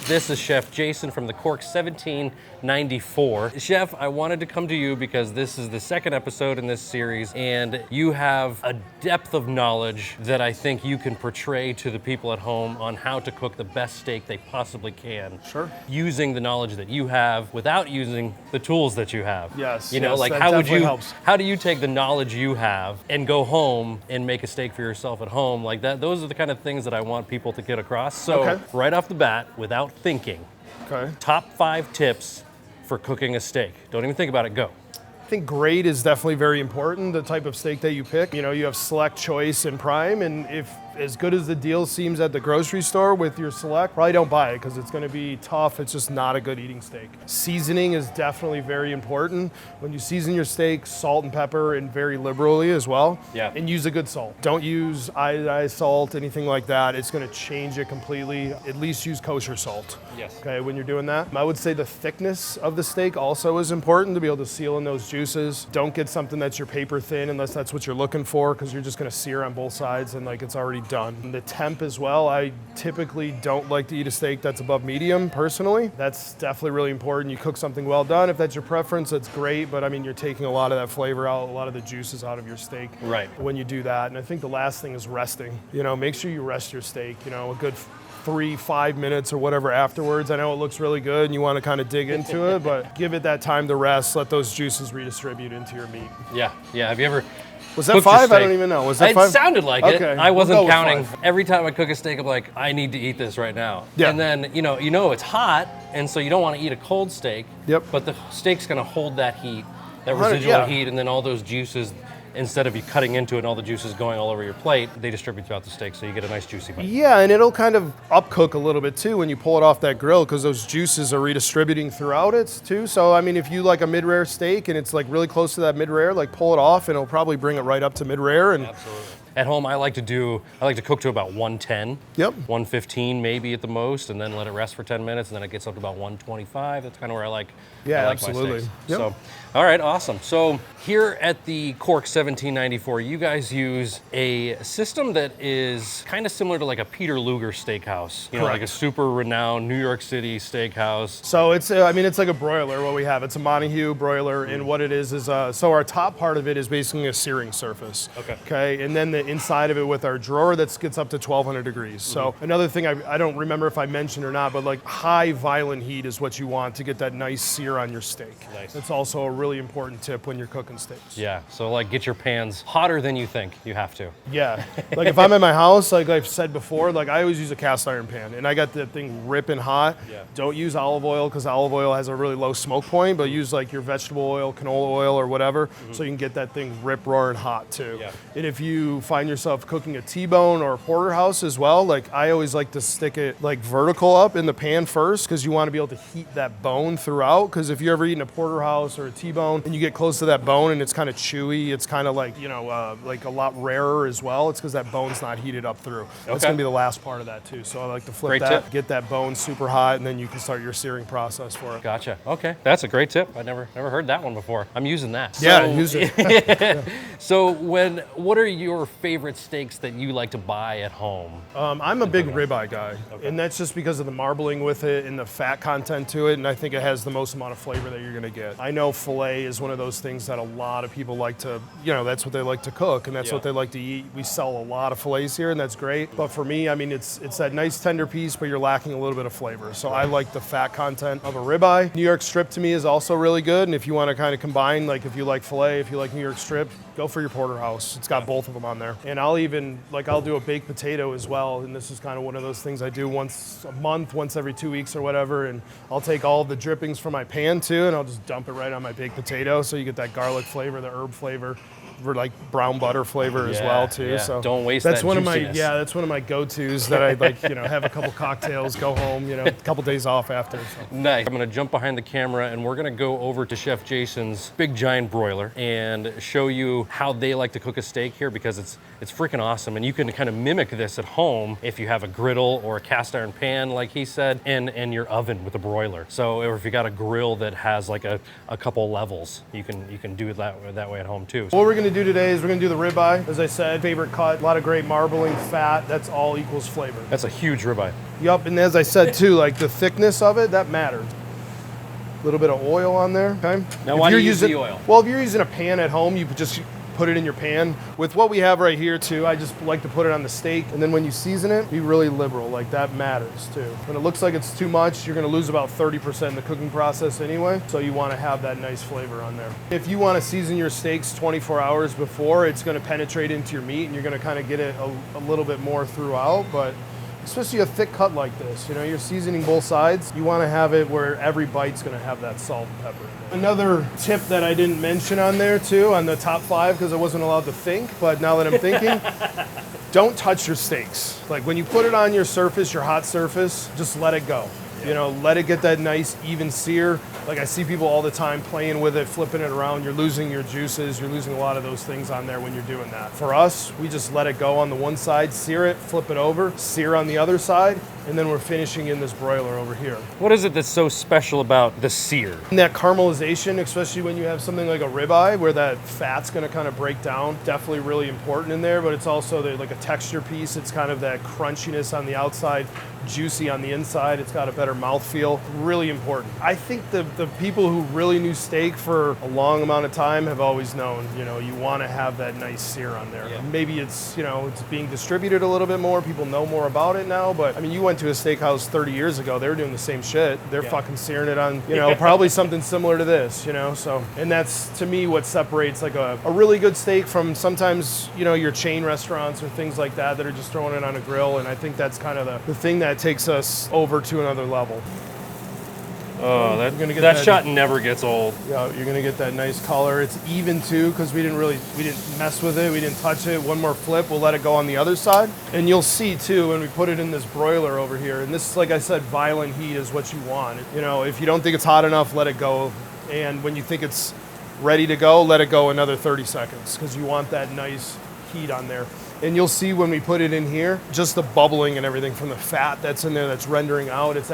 This is Chef Jason from the Cork 1794. Chef, I wanted to come to you because this is the second episode in this series, and you have a depth of knowledge that I think you can portray to the people at home on how to cook the best steak they possibly can. Sure. Using the knowledge that you have without using the tools that you have. Yes. You know, yes, like that how would definitely you, helps. how do you take the knowledge you have and go home and make a steak for yourself at home? Like that, those are the kind of things that I want people to get across. So Okay. right off the bat, without thinking, Okay. top 5 tips for cooking a steak. Don't even think about it, go. I think grade is definitely very important, the type of steak that you pick. You know, you have select, choice, and prime, and if as good as the deal seems at the grocery store with your select, probably don't buy it because it's gonna be tough. It's just not a good eating steak. Seasoning is definitely very important. When you season your steak, salt and pepper, and very liberally as well. Yeah. And use a good salt. Don't use iodized salt, anything like that. It's gonna change it completely. At least use kosher salt. Yes. Okay, when you're doing that. I would say the thickness of the steak also is important to be able to seal in those juices. Don't get something that's your paper thin unless that's what you're looking for, because you're just gonna sear on both sides and like it's already done. The temp as well, I typically don't like to eat a steak that's above medium personally. That's definitely really important. You cook something well done. If that's your preference, that's great, but I mean, you're taking a lot of that flavor out, a lot of the juices out of your steak Right. when you do that. And I think the last thing is resting. You know, make sure you rest your steak, you know, a good 3-5 minutes or whatever afterwards. I know it looks really good and you want to kind of dig into it, but give it that time to rest, let those juices redistribute into your meat. Yeah, yeah. Have you ever Was that cooked a 5? I steak? don't even know. Was that It 5? sounded like it. Okay, I we'll wasn't go with counting. 5. Every time I cook a steak, I'm like, I need to eat this right now. Yeah. And then, you know it's hot, and so you don't want to eat a cold steak. Yep. But the steak's going to hold that heat, that 100, residual yeah. heat, and then all those juices, instead of you cutting into it and all the juices going all over your plate, they distribute throughout the steak, so you get a nice juicy bite. Yeah, and it'll kind of upcook a little bit too when you pull it off that grill, because those juices are redistributing throughout it too. So I mean, if you like a mid-rare steak and it's like really close to that mid-rare, like pull it off and it'll probably bring it right up to mid-rare. And Absolutely. At home, I like to cook to about 110. Yep. 115 maybe at the most, and then let it rest for 10 minutes, and then it gets up to about 125. That's kind of where I like Yeah, my absolutely. steaks. Yep. So, all right, awesome. So here at the Cork 1794, you guys use a system that is kind of similar to like a Peter Luger steakhouse. You know, like a Correct. super renowned New York City steakhouse. so it's, I mean, it's like a broiler. What we have, it's a Montague broiler, and what it is, so our top part of it is basically a searing surface. Okay. Okay, and then the inside of it with our drawer that gets up to 1200 degrees. So another thing I don't remember if I mentioned or not, but like high violent heat is what you want to get that nice sear on your steak. Nice. That's also a really important tip when you're cooking steaks. Yeah, so like get your pans hotter than you think you have to. Yeah, like if I'm at my house, like I've said before, like I always use a cast iron pan, and I got that thing ripping hot. Yeah. Don't use olive oil because olive oil has a really low smoke point, but use like your vegetable oil, canola oil, or whatever, so you can get that thing rip roaring hot too. Yeah. And if you find yourself cooking a T-bone or a porterhouse as well, like I always like to stick it like vertical up in the pan first, because you want to be able to heat that bone throughout. Because if you're ever eating a porterhouse or a T-bone and you get close to that bone and it's kind of chewy, it's kind of like, you know, like a lot rarer as well. It's because that bone's not heated up through. That's Okay. gonna be the last part of that too. So I like to flip Great that, tip. get that bone super hot, and then you can start your searing process for it. Gotcha. Okay, that's a great tip. I never heard that one before. I'm using that. Yeah, So- use it. So what are your favorite steaks that you like to buy at home? I'm a big ribeye guy, and that's just because of the marbling with it and the fat content to it, and I think it has the most amount of flavor that you're gonna get. I know filet is one of those things that a lot of people like to, you know, that's what they like to cook, and that's Yeah. what they like to eat. We sell a lot of fillets here, and that's great, but for me, I mean, it's that nice tender piece, but you're lacking a little bit of flavor, so I like the fat content of a ribeye. New York strip to me is also really good, and if you want to kind of combine, like if you like filet, if you like New York strip, go for your porterhouse. It's got both of them on there. And I'll even, like I'll do a baked potato as well, and this is kind of one of those things I do once a month, once every 2 weeks or whatever, and I'll take all the drippings from my pan too, and I'll just dump it right on my baked potato, so you get that garlic flavor, the herb flavor, for like brown butter flavor as Yeah, well too. yeah. So Don't waste that's that one juiciness. of my that's one of my go-tos that I like, you know, have a couple cocktails, go home, you know, a couple days off after. So. Nice. I'm gonna jump behind the camera and we're gonna go over to Chef Jason's big giant broiler and show you how they like to cook a steak here, because it's freaking awesome. And you can kind of mimic this at home if you have a griddle or a cast iron pan, like he said, and your oven with a broiler. So, or if you got a grill that has like a couple levels, you can do it that way at home too. What we're gonna gonna do today is we're gonna do the ribeye. As I said, favorite cut, a lot of great marbling, fat, that's all equals flavor. That's a huge ribeye. Yup, and as I said too, like the thickness of it, that matters. A little bit of oil on there, okay? Now why do you use the oil? Well, if you're using a pan at home, you just put it in your pan. With what we have right here too, I just like to put it on the steak, and then when you season it, be really liberal, like that matters too. When it looks like it's too much, you're gonna lose about 30% in the cooking process anyway, so you wanna have that nice flavor on there. If you wanna season your steaks 24 hours before, it's gonna penetrate into your meat and you're gonna kinda get it a little bit more throughout, but especially a thick cut like this, you know, you're seasoning both sides. You want to have it where every bite's going to have that salt and pepper in it. Another tip that I didn't mention on there too, on the top 5, because I wasn't allowed to think, but now that I'm thinking, don't touch your steaks. Like when you put it on your surface, your hot surface, just let it go. You know, let it get that nice even sear. Like I see people all the time playing with it, flipping it around. You're losing your juices. You're losing a lot of those things on there when you're doing that. For us, we just let it go on the one side, sear it, flip it over, sear on the other side, and then we're finishing in this broiler over here. What is it that's so special about the sear? And that caramelization, especially when you have something like a ribeye where that fat's gonna kind of break down, definitely really important in there, but it's also like a texture piece. It's kind of that crunchiness on the outside, juicy on the inside. It's got a better mouthfeel. Really important. I think the people who really knew steak for a long amount of time have always known, you know, you want to have that nice sear on there. Yeah. Maybe it's, you know, it's being distributed a little bit more. People know more about it now, but I mean, you went to a steakhouse 30 years ago, they were doing the same shit. They're fucking searing it on, you know, probably something similar to this, you know, so, and that's to me what separates like a really good steak from sometimes, you know, your chain restaurants or things like that that are just throwing it on a grill, and I think that's kind of the thing that takes us over to another level. Oh, that shot never gets old. Yeah, you're gonna get that nice color. It's even too, because we didn't mess with it, we didn't touch it. One more flip, we'll let it go on the other side. And you'll see too, when we put it in this broiler over here, and this, like I said, violent heat is what you want. You know, if you don't think it's hot enough, let it go. And when you think it's ready to go, let it go another 30 seconds, because you want that nice heat on there. And you'll see when we put it in here, just the bubbling and everything from the fat that's in there that's rendering out. It's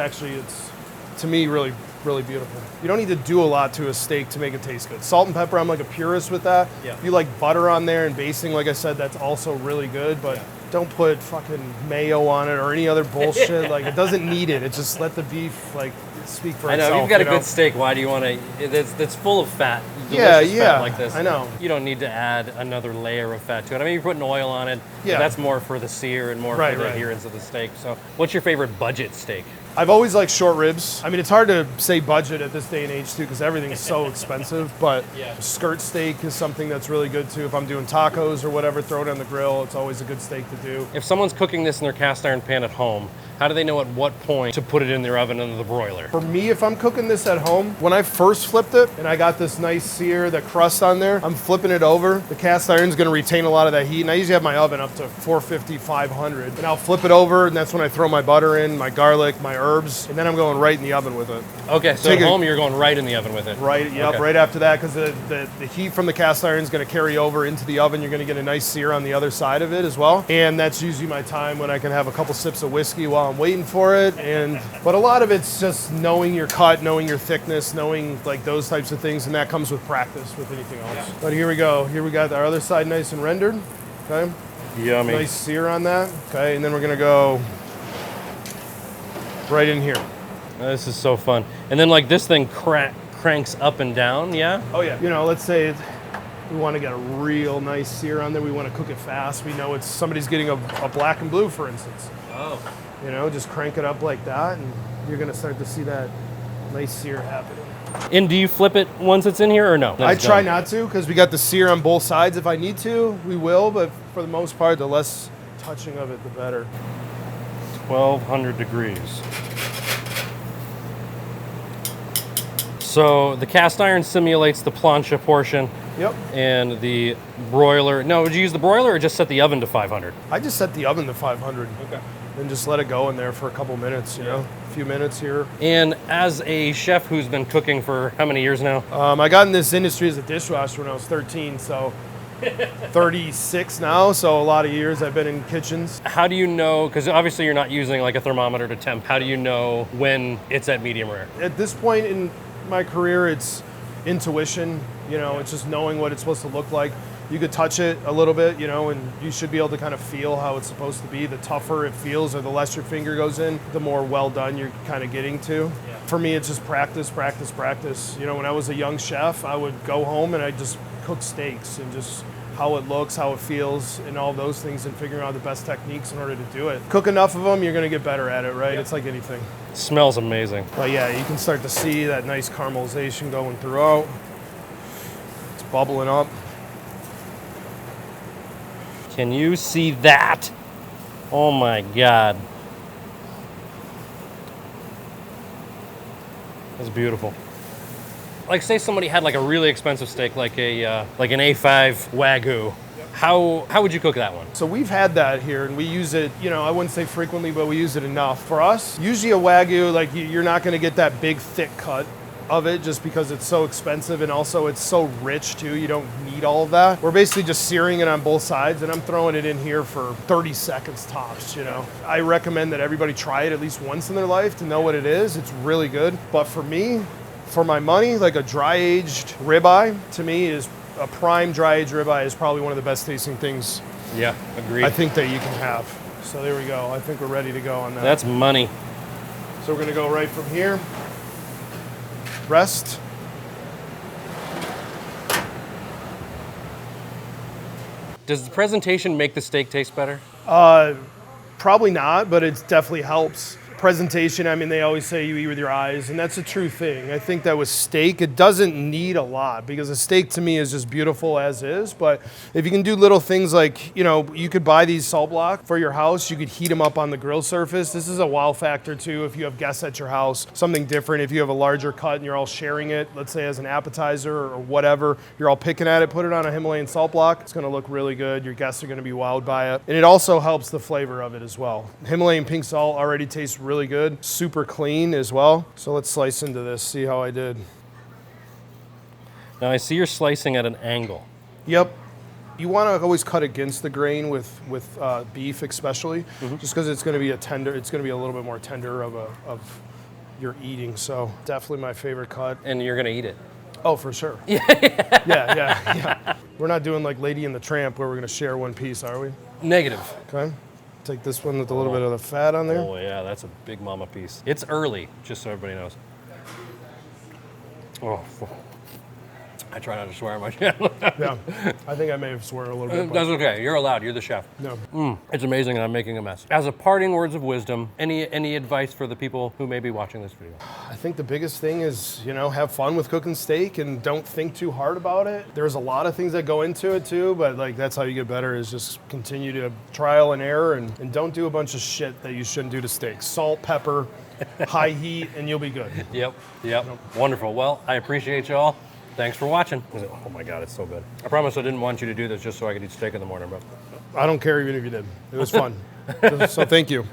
to me, really, really beautiful. You don't need to do a lot to a steak to make it taste good. Salt and pepper, I'm like a purist with that. Yeah. If you like butter on there and basting, like I said, that's also really good, but don't put fucking mayo on it or any other bullshit. Like, it doesn't need it. It just let the beef, like, speak for itself. I know, if you've got a good steak, why do you want to, that's full of fat. Yeah, Fat like this. I know. You don't need to add another layer of fat to it. I mean, you're putting oil on it. Yeah. But that's more for the sear and more for the adherence of the steak. So what's your favorite budget steak? I've always liked short ribs. I mean, it's hard to say budget at this day and age too, because everything is so expensive, but skirt steak is something that's really good too. If I'm doing tacos or whatever, throw it on the grill. It's always a good steak to do. If someone's cooking this in their cast iron pan at home, how do they know at what point to put it in their oven under the broiler? For me, if I'm cooking this at home, when I first flipped it and I got this nice sear, the crust on there, I'm flipping it over. The cast iron's gonna retain a lot of that heat, and I usually have my oven up to 450, 500. And I'll flip it over, and that's when I throw my butter in, my garlic, my herbs, and then I'm going right in the oven with it. Okay, so at home you're going right in the oven with it. Right, yep, Okay. right after that, because the heat from the cast iron is going to carry over into the oven. You're going to get a nice sear on the other side of it as well. And that's usually my time when I can have a couple sips of whiskey while I'm waiting for it. But a lot of it's just knowing your cut, knowing your thickness, knowing like those types of things, and that comes with practice with anything else. Yeah. But here we go. Here we got our other side nice and rendered. Okay. Yummy. Nice sear on that. Okay, and then we're going to go right in here. This is so fun. And then like this thing cranks up and down, yeah? Oh yeah. You know, let's say we want to get a real nice sear on there. We want to cook it fast. We know it's somebody's getting a black and blue, for instance. Oh. You know, just crank it up like that, and you're going to start to see that nice sear happening. And do you flip it once it's in here or no? I try not to, because we got the sear on both sides. If I need to, we will, but for the most part, the less touching of it, the better. 1200 degrees. So the cast iron simulates the plancha portion. Yep. And the broiler. No, would you use the broiler or just set the oven to 500? I just set the oven to 500. Okay. And just let it go in there for a couple minutes, you know, a few minutes here. And as a chef who's been cooking for how many years now? I got in this industry as a dishwasher when I was 13, so 36 now, so a lot of years I've been in kitchens. How do you know, because obviously you're not using like a thermometer to temp, how do you know when it's at medium rare? At this point in my career, it's intuition, you know, it's just knowing what it's supposed to look like. You could touch it a little bit, you know, and you should be able to kind of feel how it's supposed to be. The tougher it feels or the less your finger goes in, the more well done you're kind of getting to. Yeah. For me, it's just practice, practice, practice. You know, when I was a young chef, I would go home and I'd just cook steaks and just how it looks, how it feels, and all those things, and figuring out the best techniques in order to do it. Cook enough of them, you're gonna get better at it, right? Yep. It's like anything. It smells amazing. But yeah, you can start to see that nice caramelization going throughout. It's bubbling up. Can you see that? Oh my God. That's beautiful. Like, say somebody had like a really expensive steak, like a like an A5 Wagyu. How would you cook that one? So we've had that here, and we use it, you know, I wouldn't say frequently, but we use it enough. For us, usually a Wagyu, like you're not gonna get that big thick cut of it just because it's so expensive, and also it's so rich too. You don't need all of that. We're basically just searing it on both sides, and I'm throwing it in here for 30 seconds tops, you know. I recommend that everybody try it at least once in their life to know what it is. It's really good. But for me, for my money, like a dry-aged ribeye, to me, is a prime dry-aged ribeye is probably one of the best tasting things. Yeah, agreed. I think that you can have. So there we go. I think we're ready to go on that. That's money. So we're gonna go right from here. Rest. Does the presentation make the steak taste better? Probably not, but it definitely helps. Presentation, I mean, they always say you eat with your eyes, and that's a true thing. I think that with steak, it doesn't need a lot, because a steak to me is just beautiful as is. But if you can do little things like, you know, you could buy these salt block for your house, you could heat them up on the grill surface. This is a wow factor too if you have guests at your house, something different. If you have a larger cut and you're all sharing it, let's say as an appetizer or whatever, you're all picking at it, put it on a Himalayan salt block. It's gonna look really good. Your guests are gonna be wowed by it. And it also helps the flavor of it as well. Himalayan pink salt already tastes really good, super clean as well. So let's slice into this, see how I did. Now I see you're slicing at an angle. Yep. You want to always cut against the grain with beef, especially, just because it's going to be it's going to be a little bit more tender of your eating. So definitely my favorite cut. And you're gonna eat it. Oh, for sure. Yeah. We're not doing like Lady and the Tramp where we're going to share one piece, are we? Negative. Okay. Take this one with a little bit of the fat on there. Oh yeah, that's a big mama piece. It's early, just so everybody knows. Oh, I try not to swear on my channel. Yeah, I think I may have sworn a little bit. That's okay. You're allowed. You're the chef. No. It's amazing, and I'm making a mess. As a parting words of wisdom, any advice for the people who may be watching this video? I think the biggest thing is, you know, have fun with cooking steak and don't think too hard about it. There's a lot of things that go into it too, but like that's how you get better, is just continue to trial and error, and don't do a bunch of shit that you shouldn't do to steak. Salt, pepper, high heat, and you'll be good. Yep. Wonderful. Well, I appreciate y'all. Thanks for watching. Oh my God, it's so good. I promise I didn't want you to do this just so I could eat steak in the morning, bro. I don't care even if you did. It was fun. So thank you.